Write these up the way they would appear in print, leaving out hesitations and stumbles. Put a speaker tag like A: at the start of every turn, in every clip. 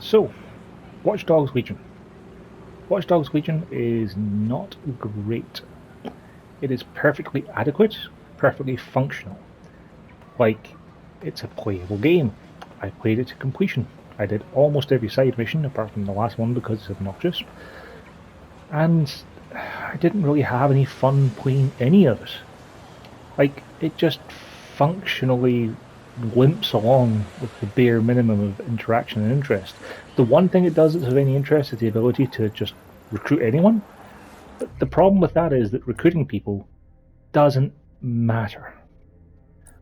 A: So, Watch Dogs Legion. Watch Dogs Legion is not great. It is perfectly adequate, perfectly functional. Like, it's a playable game. I played it to completion. I did almost every side mission apart from the last one because it's obnoxious. And I didn't really have any fun playing any of it. Like, it just functionally limps along with the bare minimum of interaction and interest. The one thing it does that's of any interest is the ability to just recruit anyone. But the problem with that is that recruiting people doesn't matter.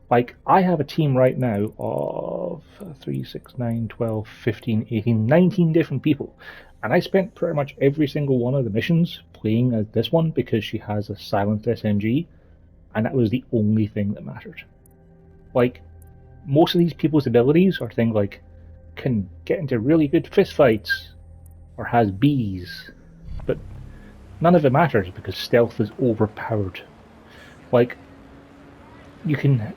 A: Like, I have a team right now of 3, 6, 9, 12, 15, 18, 19 different people. And I spent pretty much every single one of the missions playing as this one because she has a silenced SMG, and that was the only thing that mattered. Like, most of these people's abilities are things like can get into really good fistfights or has bees, but none of it matters because stealth is overpowered. Like, you can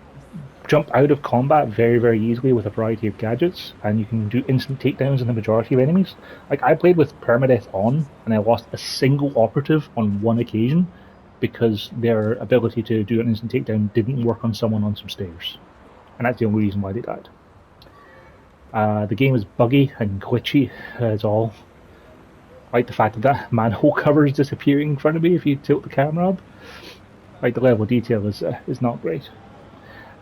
A: jump out of combat very, very easily with a variety of gadgets, and you can do instant takedowns on the majority of enemies. Like, I played with permadeath on, and I lost a single operative on one occasion because their ability to do an instant takedown didn't work on someone on some stairs. And that's the only reason why they died. The game is buggy and glitchy as all. Like the fact that that manhole cover is disappearing in front of me if you tilt the camera up. Like, the level of detail is not great.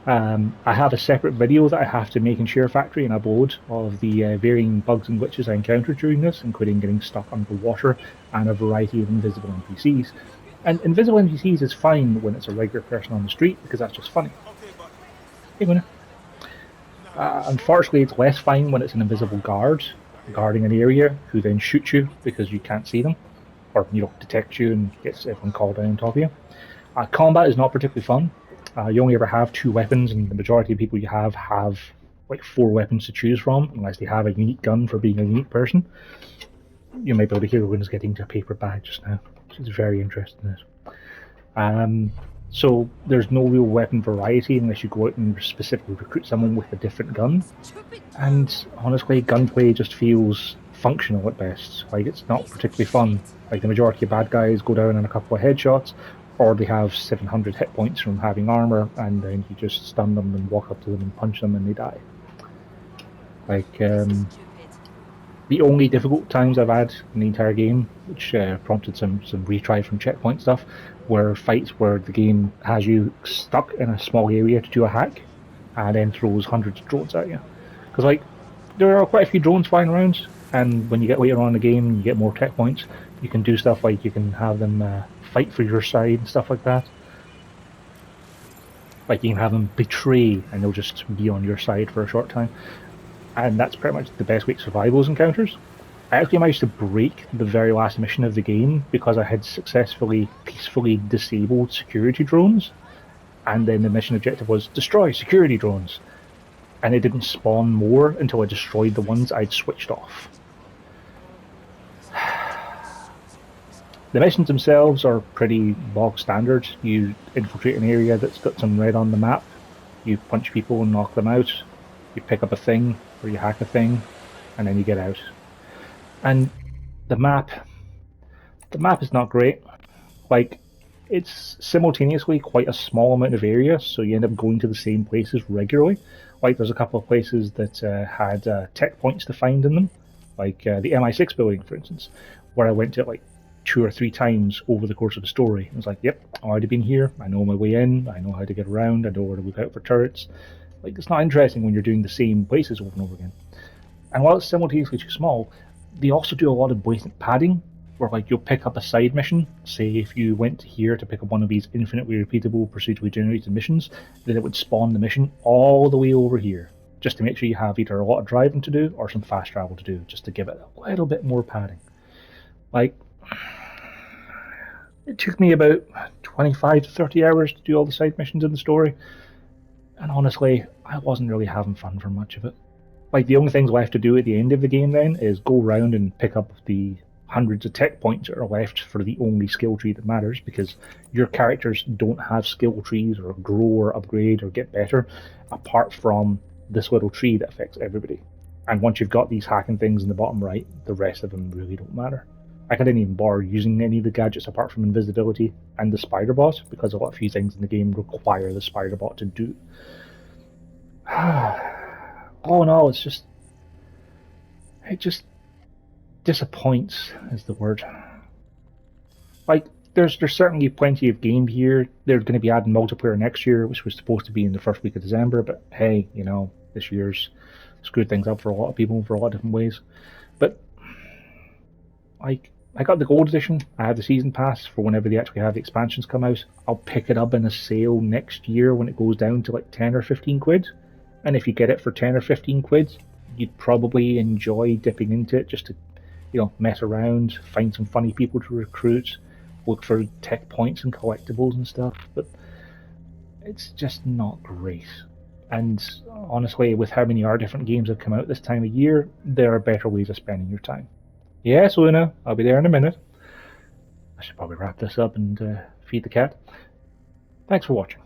A: I have a separate video that I have to make in Share Factory and upload of the varying bugs and glitches I encountered during this, including getting stuck underwater and a variety of invisible NPCs. And invisible NPCs is fine when it's a regular person on the street because that's just funny. Hey, Luna. Unfortunately, it's less fine when it's an invisible guard guarding an area who then shoots you because you can't see them, or detects you and gets everyone called down on top of you. Combat is not particularly fun. You only ever have two weapons, and the majority of people you have like 4 weapons to choose from, unless they have a unique gun for being a unique person. You might be able to hear Wynn's getting to a paper bag just now. She's very interested in it. So there's no real weapon variety unless you go out and specifically recruit someone with a different gun. And honestly, gunplay just feels functional at best. Like, it's not particularly fun. Like, the majority of bad guys go down in a couple of headshots, or they have 700 hit points from having armor, and then you just stun them and walk up to them and punch them and they die. Like, the only difficult times I've had in the entire game, which prompted some retry from checkpoint stuff, were fights where the game has you stuck in a small area to do a hack, and then throws hundreds of drones at you. Because, like, there are quite a few drones flying around, and when you get later on in the game and you get more checkpoints, you can do stuff like you can have them fight for your side and stuff like that. Like, you can have them betray, and they'll just be on your side for a short time. And that's pretty much the best way to survive those encounters. I actually managed to break the very last mission of the game because I had successfully, peacefully disabled security drones, and then the mission objective was destroy security drones. And it didn't spawn more until I destroyed the ones I'd switched off. The missions themselves are pretty bog standard. You infiltrate an area that's got some red on the map, you punch people and knock them out, you pick up a thing, or you hack a thing, and then you get out. And the map is not great. Like, it's simultaneously quite a small amount of area, so you end up going to the same places regularly. Like, there's a couple of places that had tech points to find in them, like the MI6 building, for instance, where I went to like 2 or 3 times over the course of the story. I was like, yep, I've already been here, I know my way in, I know how to get around, I know where to look out for turrets. Like, it's not interesting when you're doing the same places over and over again. And while it's simultaneously too small, they also do a lot of blatant padding, where, like, you'll pick up a side mission. Say if you went here to pick up one of these infinitely repeatable procedurally generated missions, then it would spawn the mission all the way over here, just to make sure you have either a lot of driving to do or some fast travel to do, just to give it a little bit more padding. Like, it took me about 25 to 30 hours to do all the side missions in the story, and honestly, I wasn't really having fun for much of it. Like, the only things left to do at the end of the game then is go around and pick up the hundreds of tech points that are left for the only skill tree that matters, because your characters don't have skill trees or grow or upgrade or get better apart from this little tree that affects everybody. And once you've got these hacking things in the bottom right, the rest of them really don't matter. I didn't even bother using any of the gadgets apart from invisibility and the spider bot, because a lot of few things in the game require the spider bot to do. All in all, it just disappoints is the word. Like, there's certainly plenty of game here. They're going to be adding multiplayer next year, which was supposed to be in the first week of December, but hey, you know, this year's screwed things up for a lot of people for a lot of different ways. But like, I got the gold edition. I have the season pass for whenever they actually have the expansions come out. I'll pick it up in a sale next year when it goes down to like 10 or 15 quid. And if you get it for 10 or 15 quid, you'd probably enjoy dipping into it just to, you know, mess around, find some funny people to recruit, look for tech points and collectibles and stuff. But it's just not great. And honestly, with how many other different games have come out this time of year, there are better ways of spending your time. Yes, Luna, I'll be there in a minute. I should probably wrap this up and feed the cat. Thanks for watching.